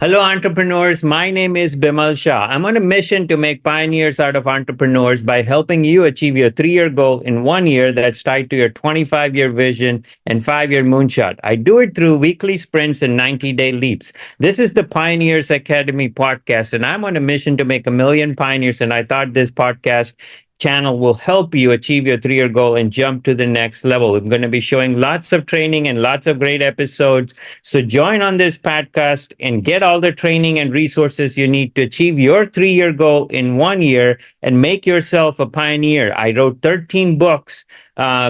Hello, entrepreneurs. My name is Bimal Shah. I'm on a mission to make pioneers out of entrepreneurs by helping you achieve your 3 year goal in 1 year that's tied to your 25-year vision and 5 year moonshot. I do it through weekly sprints and 90-day leaps. This is the Pioneers Academy podcast, and I'm on a mission to make a million pioneers. And I thought this podcast channel will help you achieve your 3 year goal and jump to the next level. I'm going to be showing lots of training and lots of great episodes, so join on this podcast and get all the training and resources you need to achieve your 3 year goal in 1 year and make yourself a pioneer. I wrote 13 books,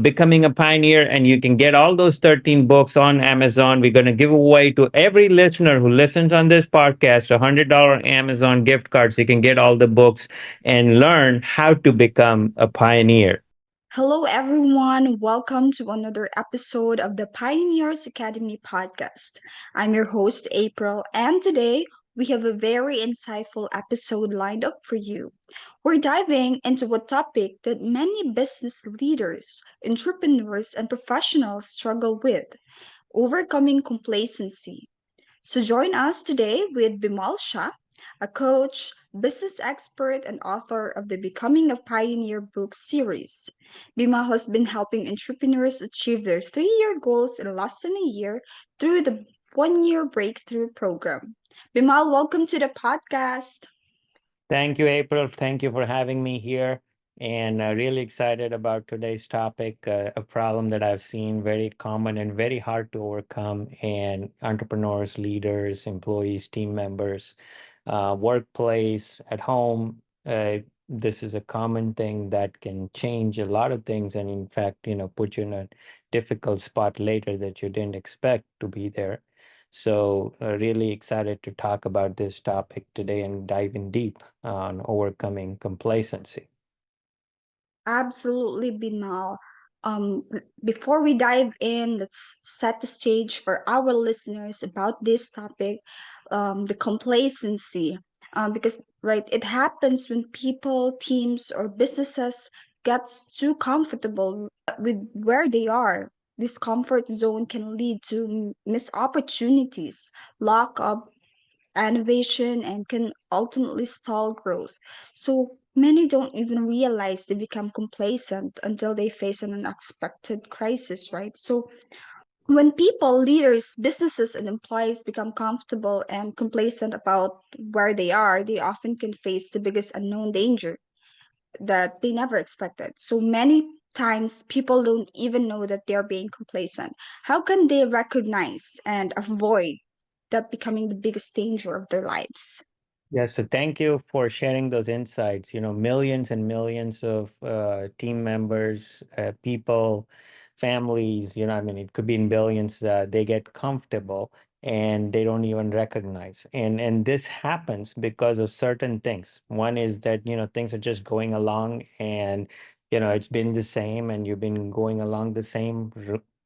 Becoming a Pioneer, and you can get all those 13 books on Amazon. We're going to give away to every listener who listens on this podcast a $100 Amazon gift card so you can get all the books and learn how to become a pioneer. Hello, everyone. Welcome to another episode of the Pioneers Academy podcast. I'm your host, April, and today we have a very insightful episode lined up for you. We're diving into a topic that many business leaders, entrepreneurs, and professionals struggle with: overcoming complacency. So join us today with Bimal Shah, a coach, business expert, and author of the Becoming a Pioneer book series. Bimal has been helping entrepreneurs achieve their 3 year goals in less than a year through the 1 year breakthrough program. Bimal, welcome to the podcast. Thank you, April. Thank you for having me here. And really excited about today's topic, a problem that I've seen very common and very hard to overcome in entrepreneurs, leaders, employees, team members, workplace, at home. This is a common thing that can change a lot of things, and in fact, put you in a difficult spot later that you didn't expect to be there. So, really excited to talk about this topic today and dive in deep on overcoming complacency. Absolutely, Binal. Before we dive in, let's set the stage for our listeners about this topic, the complacency. Because, right, it happens when people, teams, or businesses gets too comfortable with where they are. This comfort zone can lead to missed opportunities, lack of innovation, and can ultimately stall growth. So many don't even realize they become complacent until they face an unexpected crisis, right? So when people, leaders, businesses, and employees become comfortable and complacent about where they are, they often can face the biggest unknown danger that they never expected. So many times people don't even know that they're being complacent. How can they recognize and avoid that becoming the biggest danger of their lives? Yes, so thank you for sharing those insights. Millions and millions of team members, people, families, I mean, it could be in billions, they get comfortable and they don't even recognize. And this happens because of certain things. One is that, things are just going along and, it's been the same and you've been going along the same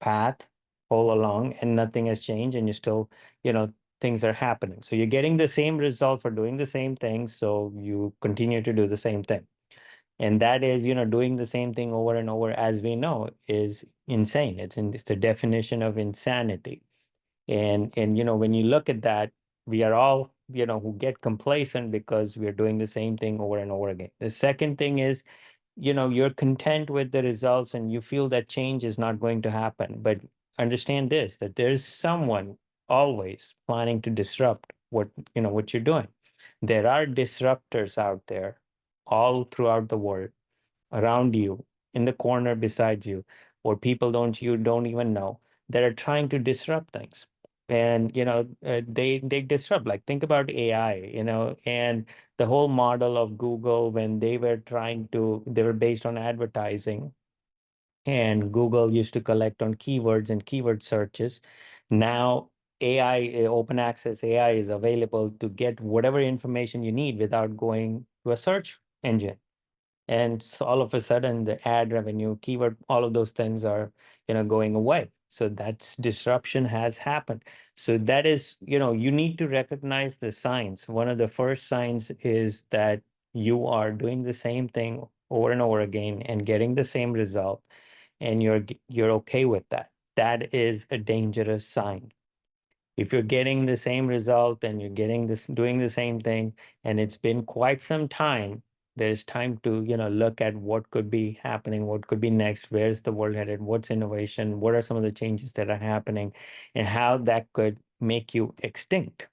path all along and nothing has changed and you still, things are happening. So you're getting the same result for doing the same thing. So you continue to do the same thing. And that is, doing the same thing over and over, as we know, is insane. It's the definition of insanity. And when you look at that, we are all, who get complacent because we're doing the same thing over and over again. The second thing is, you're content with the results and you feel that change is not going to happen. But understand this, that there's someone always planning to disrupt what you're doing. There are disruptors out there all throughout the world, around you, in the corner beside you, or people don't even know, that are trying to disrupt things. And they disrupt. Like, think about AI, and the whole model of Google, when they were based on advertising, and Google used to collect on keywords and keyword searches. Now AI, open access AI, is available to get whatever information you need without going to a search engine. And so all of a sudden the ad revenue, keyword, all of those things are going away. So that's disruption has happened. So that is, you need to recognize the signs. One of the first signs is that you are doing the same thing over and over again and getting the same result, and you're okay with that. That is a dangerous sign. If you're getting the same result and you're getting this, doing the same thing, and it's been quite some time, there's time to, look at what could be happening, what could be next, where's the world headed, what's innovation, what are some of the changes that are happening, and how that could make you extinct,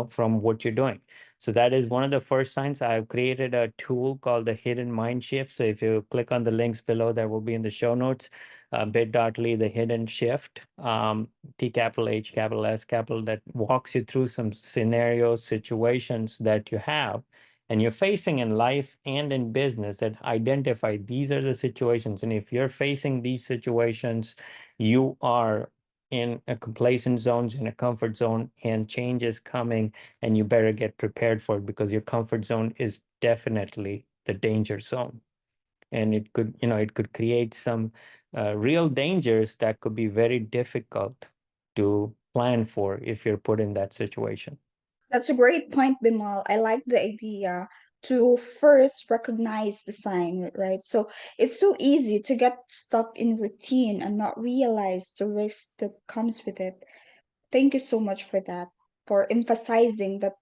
from what you're doing. So that is one of the first signs. I've created a tool called the hidden mind shift. So if you click on the links below, that will be in the show notes, bit.ly, the hidden shift, T capital H capital S capital, that walks you through some scenarios, situations that you have and you're facing in life and in business, that identify these are the situations. And if you're facing these situations, you are in a complacent zone, in a comfort zone, and change is coming, and you better get prepared for it, because your comfort zone is definitely the danger zone. And it could create some real dangers that could be very difficult to plan for if you're put in that situation. That's a great point, Bimal. I like the idea to first recognize the sign, right? So it's so easy to get stuck in routine and not realize the risk that comes with it. Thank you so much for that, for emphasizing that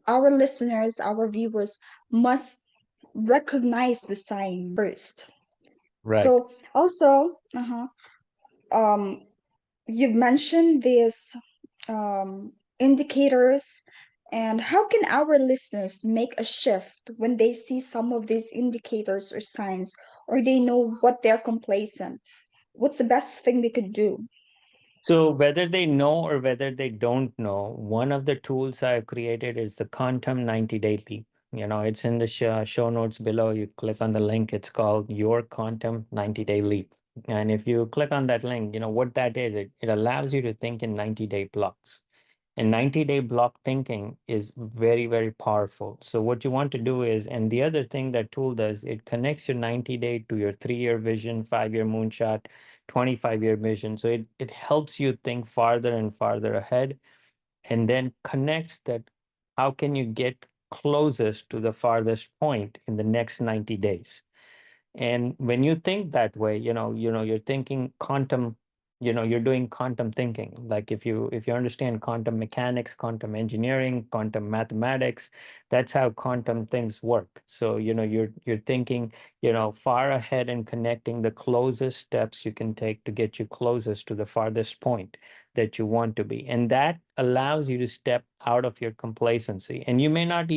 our listeners, our viewers must recognize the sign first. Right. So also, um, you've mentioned these indicators, and how can our listeners make a shift when they see some of these indicators or signs, or they know what they're complacent? What's the best thing they could do? So whether they know or whether they don't know, one of the tools I've created is the Quantum 90-day leap. It's in the show notes below. You click on the link. It's called Your Quantum 90-day leap. And if you click on that link, what that is, it allows you to think in 90-day blocks. And 90-day block thinking is very, very powerful. So what you want to do is, and the other thing that tool does, it connects your 90-day to your 3-year vision, 5-year moonshot, 25-year vision. So it helps you think farther and farther ahead, and then connects that how can you get closest to the farthest point in the next 90 days. And when you think that way, you're thinking quantum, you're doing quantum thinking. Like if you understand quantum mechanics, quantum engineering, quantum mathematics, that's how quantum things work. So, you're thinking, far ahead and connecting the closest steps you can take to get you closest to the farthest point that you want to be. And that allows you to step out of your complacency. And you may not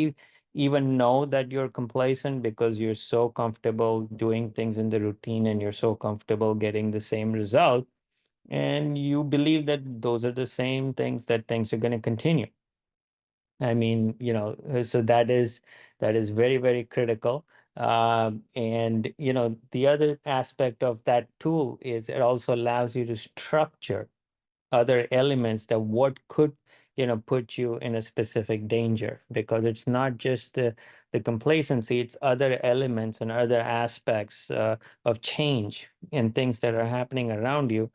even know that you're complacent, because you're so comfortable doing things in the routine and you're so comfortable getting the same result, and you believe that those are the same things, that things are going to continue. I mean, so that is very, very critical. And the other aspect of that tool is it also allows you to structure other elements that what could put you in a specific danger, because it's not just the complacency, it's other elements and other aspects of change and things that are happening around you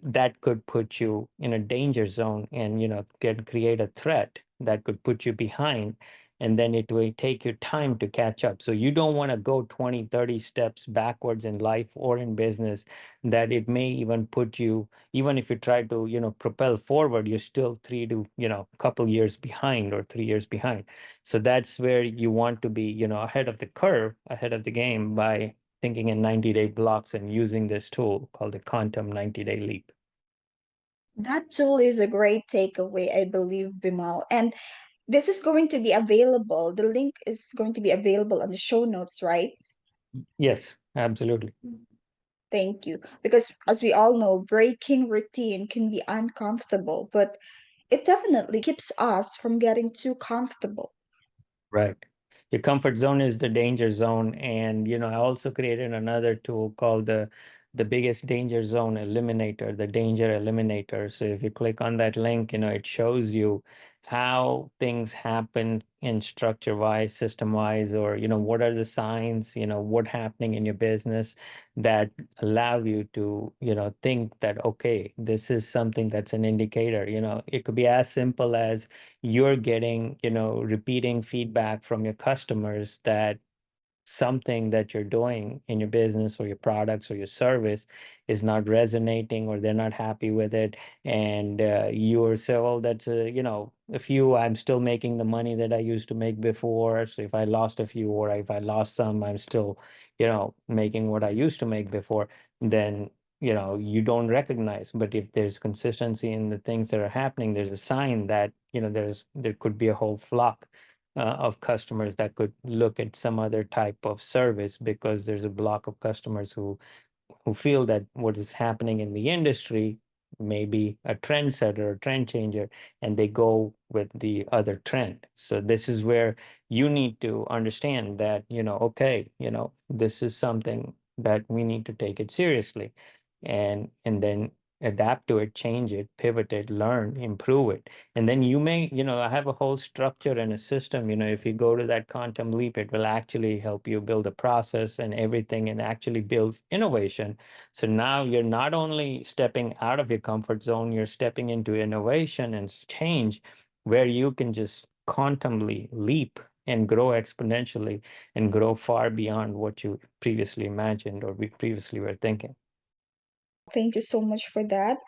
that could put you in a danger zone, and can create a threat that could put you behind, and then it will take you time to catch up. So you don't want to go 20, 30 steps backwards in life or in business, that it may even put you, even if you try to propel forward, you're still couple years behind, or 3 years behind. So that's where you want to be ahead of the curve, ahead of the game, by thinking in 90-day blocks and using this tool called the quantum 90-day leap. That tool is a great takeaway, I believe, Bimal. And this is going to be available. The link is going to be available on the show notes, right? Yes, absolutely. Thank you. Because as we all know, breaking routine can be uncomfortable, but it definitely keeps us from getting too comfortable. Right. Your comfort zone is the danger zone. And I also created another tool called the biggest danger zone eliminator, the danger eliminator. So if you click on that link, it shows you how things happen in structure wise, system wise, or what are the signs, what happening in your business that allow you to, think that, okay, this is something that's an indicator. It could be as simple as you're getting, repeating feedback from your customers that something that you're doing in your business or your products or your service is not resonating, or they're not happy with it, and you say, well, that's a few, I'm still making the money that I used to make before. So if I lost a few, or if I lost some, I'm still making what I used to make before. Then you don't recognize. But if there's consistency in the things that are happening, there's a sign that there could be a whole flock of customers that could look at some other type of service, because there's a block of customers who feel that what is happening in the industry may be a trendsetter, a trend changer, and they go with the other trend. So this is where you need to understand that, okay, this is something that we need to take it seriously, and then adapt to it, change it, pivot it, learn, improve it. And then you may, have a whole structure and a system. If you go to that quantum leap, it will actually help you build a process and everything, and actually build innovation. So now you're not only stepping out of your comfort zone, you're stepping into innovation and change, where you can just quantumly leap and grow exponentially and grow far beyond what you previously imagined or we previously were thinking. Thank you so much for that.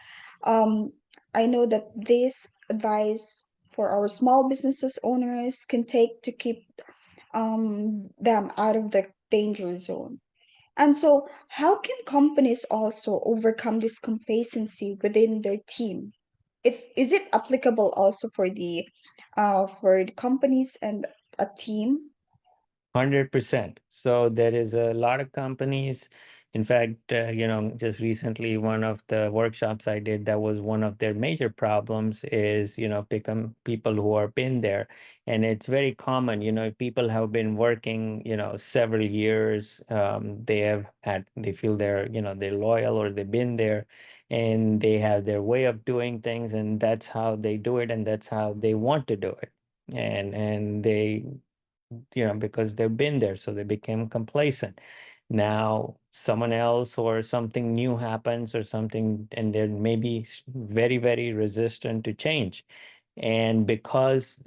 Um, I know that this advice for our small businesses owners can take to keep them out of the danger zone. And so, how can companies also overcome this complacency within their team? Is it applicable also for the companies and a team? 100%. So there is a lot of companies. In fact, just recently, one of the workshops I did, that was one of their major problems is, become people who are been there. And it's very common, people have been working, several years. They feel they're loyal, or they've been there, and they have their way of doing things, and that's how they do it, and that's how they want to do it. And they because they've been there, so they became complacent. Now someone else or something new happens or something, and they're maybe very, very resistant to change. And because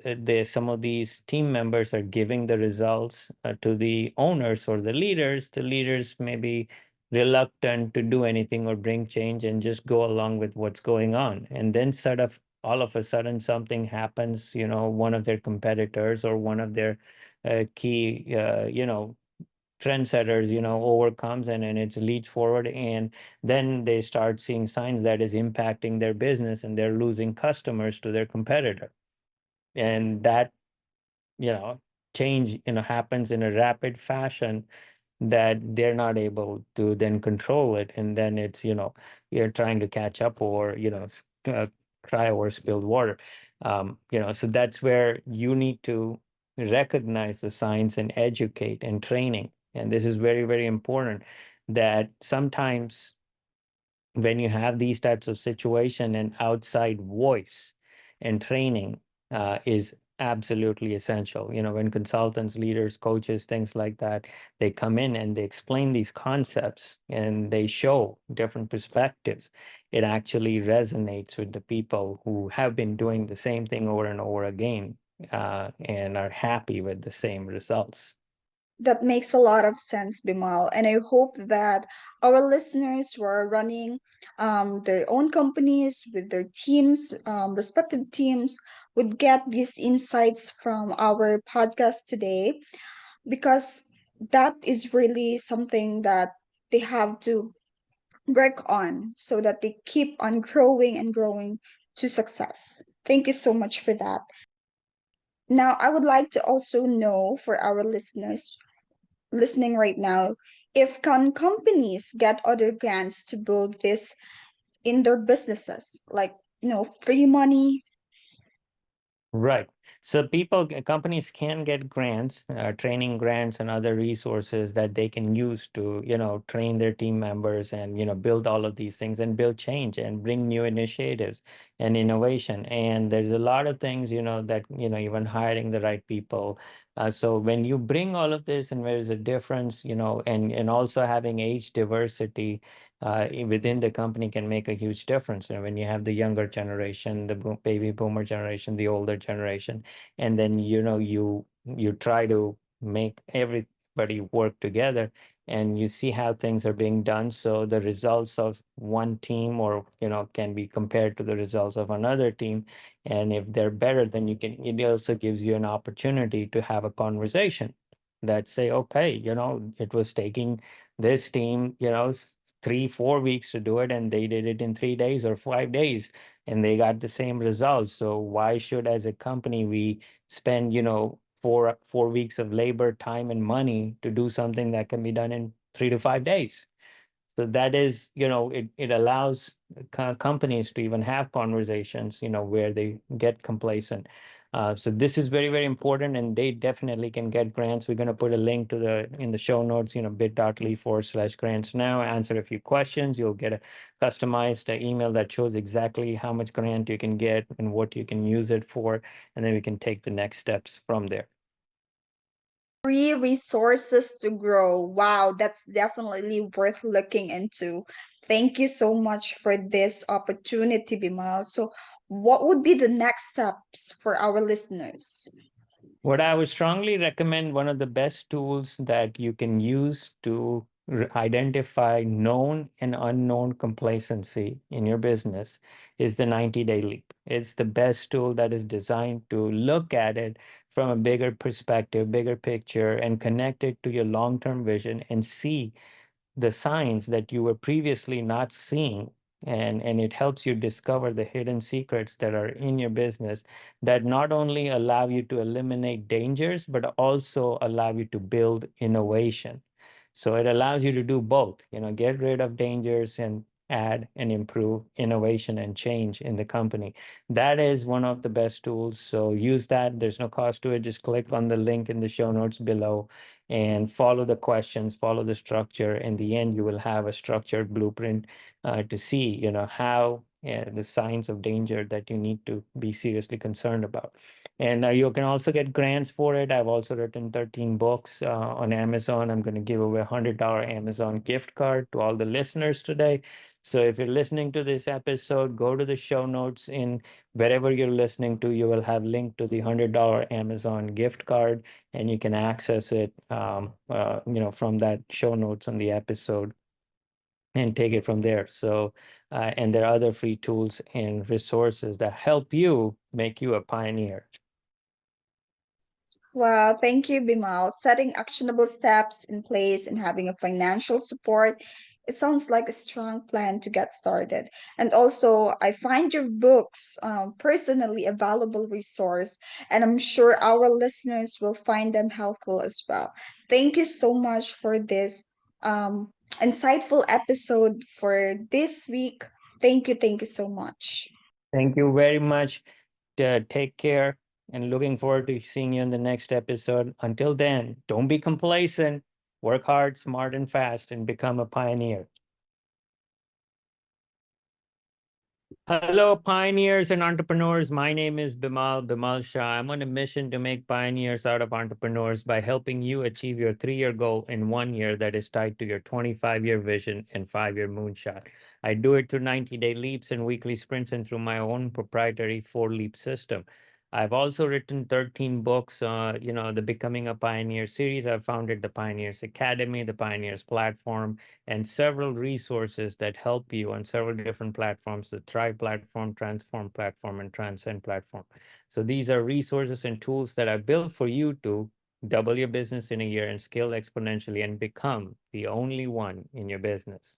some of these team members are giving the results to the owners or the leaders may be reluctant to do anything or bring change, and just go along with what's going on. And then sort of all of a sudden something happens, one of their competitors or one of their key trendsetters overcomes, and it leads forward, and then they start seeing signs that is impacting their business, and they're losing customers to their competitor. And that you know change happens in a rapid fashion, that they're not able to then control it, and then it's you're trying to catch up, or cry over spilled water. So that's where you need to recognize the signs and educate and training. And this is very, very important, that sometimes when you have these types of situation, and outside voice and training is absolutely essential. When consultants, leaders, coaches, things like that, they come in and they explain these concepts and they show different perspectives, it actually resonates with the people who have been doing the same thing over and over again, and are happy with the same results. That makes a lot of sense, Bimal. And I hope that our listeners who are running their own companies with their teams, respective teams, would get these insights from our podcast today, because that is really something that they have to work on so that they keep on growing and growing to success. Thank you so much for that. Now, I would like to also know for our listeners listening right now, if can companies get other grants to build this in their businesses, like free money? Right. So companies can get grants, training grants and other resources that they can use to, train their team members, and, build all of these things and build change and bring new initiatives and innovation. And there's a lot of things, that, even hiring the right people. So when you bring all of this, and there's a difference, and also having age diversity within the company can make a huge difference. When you have the younger generation, the baby boomer generation, the older generation, and then you try to make everybody work together and you see how things are being done. So the results of one team or, can be compared to the results of another team. And if they're better, then it also gives you an opportunity to have a conversation that say, okay, it was taking this team, 3, 4 weeks to do it, and they did it in 3 days or 5 days, and they got the same results. So why should, as a company, we spend, 4 weeks of labor, time, and money to do something that can be done in 3 to 5 days? So that is, it allows companies to even have conversations, where they get complacent. So this is very, very important, and they definitely can get grants. We're going to put a link to in the show notes, bit.ly/grants now. Answer a few questions. You'll get a customized email that shows exactly how much grant you can get and what you can use it for, and then we can take the next steps from there. Free resources to grow. Wow, that's definitely worth looking into. Thank you so much for this opportunity, Bimal. So, what would be the next steps for our listeners? What I would strongly recommend, one of the best tools that you can use to identify known and unknown complacency in your business is the 90-day leap. It's the best tool that is designed to look at it from a bigger perspective, bigger picture, and connect it to your long-term vision and see the signs that you were previously not seeing, and it helps you discover the hidden secrets that are in your business that not only allow you to eliminate dangers but also allow you to build innovation. So it allows you to do both, get rid of dangers and add and improve innovation and change in the company. That is one of the best tools. So use that. There's no cost to it. Just click on the link in the show notes below and follow the questions, follow the structure. In the end, you will have a structured blueprint to see, how the signs of danger that you need to be seriously concerned about. And you can also get grants for it. I've also written 13 books on Amazon. I'm going to give away $100 Amazon gift card to all the listeners today. So if you're listening to this episode, go to the show notes in wherever you're listening to. You will have link to the $100 Amazon gift card, and you can access it, from that show notes on the episode and take it from there. So, and there are other free tools and resources that help you make you a pioneer. Well, thank you, Bimal. Setting actionable steps in place and having a financial support, it sounds like a strong plan to get started. And also, I find your books personally a valuable resource, and I'm sure our listeners will find them helpful as well. Thank you so much for this insightful episode for this week. Thank you so much. Thank you very much. Take care, and looking forward to seeing you in the next episode. Until then, don't be complacent. Work hard, smart, and fast, and become a pioneer. Hello, pioneers and entrepreneurs. My name is Bimal Shah. I'm on a mission to make pioneers out of entrepreneurs by helping you achieve your 3-year goal in 1 year that is tied to your 25-year vision and 5-year moonshot. I do it through 90-day leaps and weekly sprints and through my own proprietary 4-leap system. I've also written 13 books, the Becoming a Pioneer series. I've founded the Pioneers Academy, the Pioneers Platform, and several resources that help you on several different platforms: the Thrive platform, Transform platform, and Transcend platform. So these are resources and tools that I built for you to double your business in a year and scale exponentially and become the only one in your business.